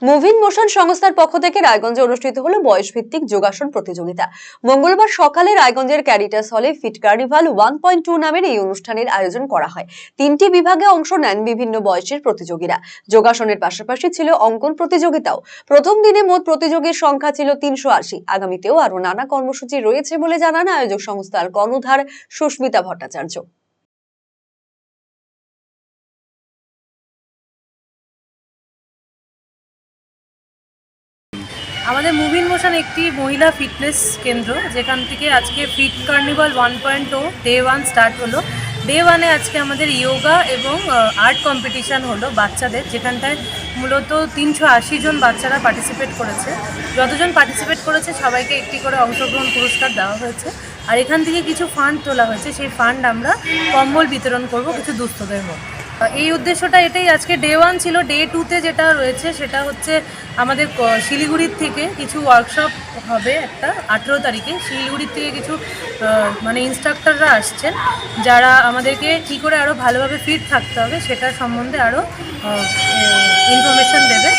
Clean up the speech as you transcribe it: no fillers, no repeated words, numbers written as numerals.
Move in motion সংস্থার পক্ষ থেকে রায়গঞ্জে অনুষ্ঠিত হলো বয়স ভিত্তিক যোগাসন প্রতিযোগিতা। মঙ্গলবার সকালে রায়গঞ্জের ক্যারিটাস হলে ফিট কার্নিভাল 1.2 নামের এই অনুষ্ঠানের আয়োজন করা হয়। 3টি বিভাগে অংশ নেন বিভিন্ন বয়সের প্রতিযোগীরা। যোগাসনের পাশাপাশি ছিল অঙ্কন প্রতিযোগিতাও। প্রথম দিনে মোট প্রতিযোগীর সংখ্যা ছিল 380। আগামীতেও আরো নানা কর্মসূচি রয়েছে বলে জানান আয়োজক সংস্থার কর্ণধার সুস্মিতা ভট্টাচার্য। আমাদের মুভ ইন মোশন একটি মহিলা ফিটনেস কেন্দ্র, যেখান থেকে আজকে ফিট কার্নিভাল 1.0 ডে 1 স্টার্ট হলো। ডে 1-এ আজকে আমাদের ইয়োগা এবং আর্ট কম্পিটিশান হলো বাচ্চাদের, যেখানটায় মূলত 380 জন বাচ্চারা পার্টিসিপেট করেছে। যতজন পার্টিসিপেট করেছে সবাইকে একটি করে অংশগ্রহণ পুরস্কার দেওয়া হয়েছে। আর এখান থেকে কিছু ফান্ড তোলা হয়েছে, সেই ফান্ড আমরা কম্বল বিতরণ করব কিছু দুস্থদের মধ্যে। এই উদ্দেশ্যটা এটাই। আজকে ডে 1 ছিল। ডে 2-তে যেটা রয়েছে সেটা হচ্ছে আমাদের শিলিগুড়ির থেকে কিছু ওয়ার্কশপ হবে। একটা 18 তারিখে শিলিগুড়ির থেকে কিছু মানে ইনস্ট্রাক্টররা আসছেন, যারা আমাদেরকে কী করে আরও ভালোভাবে ফিট থাকতে হবে সেটার সম্বন্ধে আরও ইনফরমেশান দেবে।